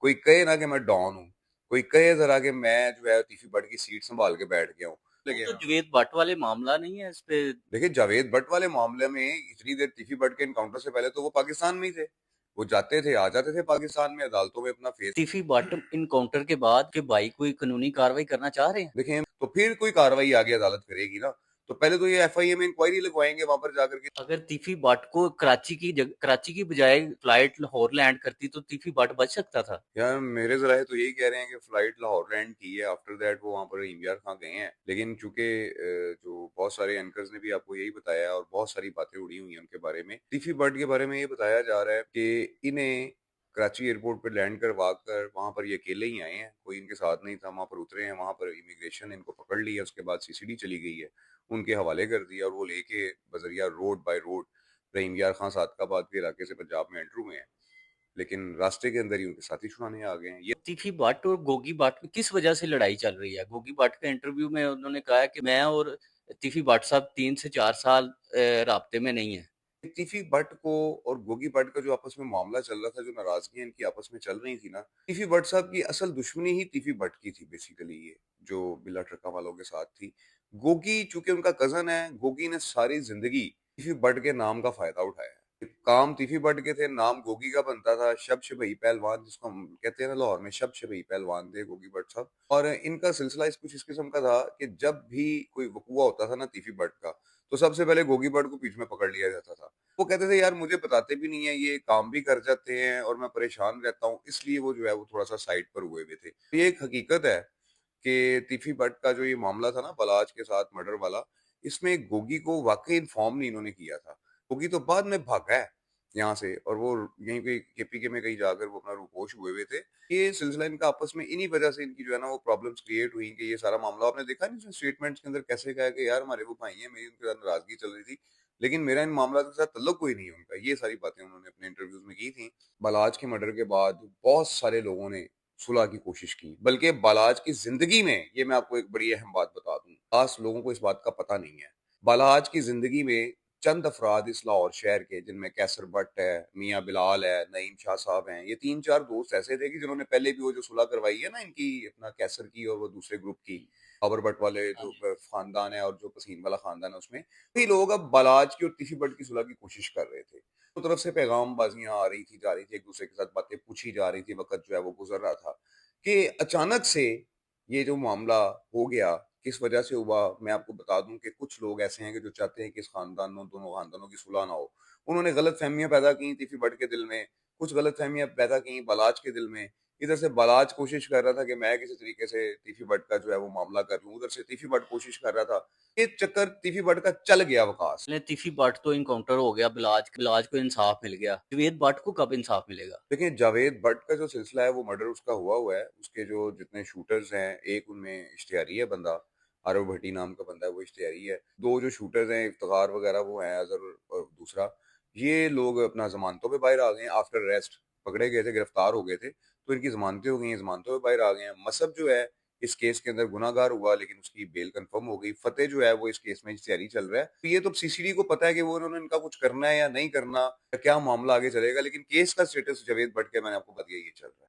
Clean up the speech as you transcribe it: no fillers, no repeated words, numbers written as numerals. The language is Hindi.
कोई कहे ना कि मैं डॉन हूँ, कोई कहे ज़रा कि मैं जो है तीफी बट की सीट सँभाल के बैठ गया हूँ। वो लगे तो ना। जावेद भट्ट वाले मामला नहीं है इस पे। देखिए, जावेद भट्ट वाले मामले में इतनी देर तीफी बट के एनकाउंटर से पहले तो वो पाकिस्तान में ही थे। वो जाते थे, आ जाते थे पाकिस्तान में, अदालतों में अपना फेस। तीफी भट्ट इनकाउंटर के बाद के भाई कोई कानूनी कार्रवाई करना चाह रहे हैं? देखें, तो फिर कोई कार्रवाई आगे अदालत करेगी ना। तो पहले तो ये एफआईए में इंक्वायरी लगवाएंगे वहां पर जाकर के। अगर तीफी भट्ट को कराची की बजाय फ्लाइट लाहौर लैंड करती तो तीफी भट्ट बच सकता था। यार मेरे जराए तो यही कह रहे हैं कि फ्लाइट लाहौर लैंड की है, आफ्टर दैट वो वहां पर इमरान खान गए हैं। लेकिन चूंकि जो बहुत सारे एंकर्स ने भी आपको यही बताया और बहुत सारी बातें उड़ी हुई हैं उनके बारे में, तीफी बर्ड के बारे में ये बताया जा रहा है कि इन्हें कराची एयरपोर्ट पर लैंड करवा कर वहां पर ये अकेले ही आए हैं, कोई इनके साथ नहीं था। वहां पर उतरे हैं, वहां पर इमिग्रेशन इनको पकड़ ली है, उसके बाद सीसीडी चली गई है, उनके हवाले कर दिया और वो लेके बजरिया रोड बाय रोड रहीम यार खान सादकाबाद के इलाके से पंजाब में एंटर हुए हैं। लेकिन रास्ते के अंदर ही उनके साथी छुड़ाने आ गए हैं ये। तीफी भट्ट और गोगी भट्ट में किस वजह से लड़ाई चल रही है? गोगी भट्ट के इंटरव्यू में उन्होंने कहा है कि मैं और तीफी भट्ट साहब 3 से 4 साल राब्ते में नहीं है। तीफी भट्ट को और गोगी भट्ट का जो आपस में मामला चल रहा था, जो नाराजगियां इनकी आपस में चल रही थी ना, तीफी भट्ट साहब की असल दुश्मनी ही तीफी भट्ट की थी बेसिकली, ये जो बिल्ला ट्रका वालों के साथ थी। गोगी चूंकि उनका कजन है, गोगी ने सारी जिंदगी तीफी भट्ट के नाम का फायदा उठाया है। काम तीफी भट्ट के थे, नाम गोगी का बनता था, शब शबई पहलवान जिसको हम कहते हैं ना लाहौर में, शब शबई पहलवान थे गोगी भट्ट साहब। और इनका सिलसिला इस कुछ इस किस्म का था कि जब भी कोई वकूआ होता था ना तीफी भट्ट का, तो सबसे पहले गोगी भट्ट को पीठ में पकड़ लिया जाता था। वो कहते थे यार मुझे बताते भी नहीं है, ये काम भी कर जाते हैं और मैं परेशान रहता हूँ, इसलिए वो जो है वो थोड़ा सा साइड पर हुए हुए थे। तो ये एक हकीकत है कि तीफी भट्ट का जो ये मामला था ना बलाज के साथ मर्डर वाला, इसमें गोगी को वाकई इन्फॉर्म नहीं इन्होंने किया था। गोगी तो बाद में भागा है यहाँ से, और वो यहीं पे केपीके में कहीं जाकर वो अपना रूपोश हुए हुए थे। ये सिलसिला इनका आपस में इन्हीं वजह से इनकी जो है ना वो प्रॉब्लम्स क्रिएट हुई कि ये सारा मामला आपने देखा नहीं स्टेटमेंट्स के अंदर कैसे कहा कि यार हमारे वो भाई हैं, मेरी उनके साथ नाराजगी चल रही थी, लेकिन मेरा इन मामला के साथ तल्लुक कोई नहीं है उनका। ये सारी बातें उन्होंने अपने इंटरव्यूज में की थी। बलाज के मर्डर के बाद बहुत सारे लोगों ने सुलह की कोशिश की, बल्कि बालाज की जिंदगी में, ये मैं आपको एक बड़ी अहम बात बता दूं, खास लोगों को इस बात का पता नहीं है। बालाज की जिंदगी में चंद अफराद इस लाहौर शहर के, जिनमें कैसर भट्ट है, मियाँ बिलाल है, नईम शाह साहब हैं, ये तीन चार दोस्त ऐसे थे कि जिन्होंने पहले भी वो जो सुलह करवाई है ना इनकी, अपना कैसर की और वो दूसरे ग्रुप की, बाबर भट्ट वाले हाँ जो जी। खानदान है और जो पसीन वाला खानदान है उसमें, वही लोग अब बालाज की और तीफी भट्ट की सुलह की कोशिश कर रहे थे। तो तरफ से पैगाम बाजियां आ रही थी, जा रही थी, एक दूसरे के साथ बातें पूछी जा रही थी, वक्त जो है वो गुजर रहा था कि अचानक से ये जो मामला हो गया, किस वजह से हुआ। मैं आपको बता दूं कि कुछ लोग ऐसे हैं कि जो चाहते हैं कि इस खानदानों दोनों खानदानों की सुलह ना हो। उन्होंने गलत फहमियां पैदा की तीफी भट्ट के दिल में, कुछ गलत फहमियां पैदा की बलाज के दिल में। इधर से बलाज कोशिश कर रहा था कि मैं किसी तरीके से तीफी भट्ट का जो है वो मामला कर लूं, उधर से तीफी भट्ट कोशिश कर रहा था। ये चक्कर तीफी भट्ट का चल गया वकास। ने तीफी भट्ट तो इनकाउंटर हो गया, बिलाज को इंसाफ मिल गया, जावेद भट्ट को कब इंसाफ मिलेगा? देखिए, जावेद भट्ट का जो सिलसिला है वो मर्डर उसका हुआ हुआ है। उसके जो जितने शूटर्स हैं, एक उनमें इश्तिहारी है बंदा, आरव भट्टी नाम का बंदा है, वो इश्तिहारी है। दो जो शूटर्स हैं इफ्तिखार वगैरह वो हैं अजहर, और दूसरा, ये लोग अपना जमानतों पे बाहर आ गए हैं आफ्टर अरेस्ट। पकड़े गए थे, गिरफ्तार हो गए थे, तो इनकी जमानतें हो गई हैं, जमानतों पे बाहर आ गए हैं। मसब जो है इस केस के अंदर गुनाहगार हुआ, लेकिन उसकी बेल कंफर्म हो गई। फतेह जो है वो इस केस में इश्तिहारी चल रहा है। तो ये तो सीसीडी को पता है कि वो इन्होंने इनका कुछ करना है या नहीं करना, क्या मामला आगे चलेगा, लेकिन केस का स्टेटस जावेद भट्ट के मैंने आपको बता दिया, ये चल रहा है।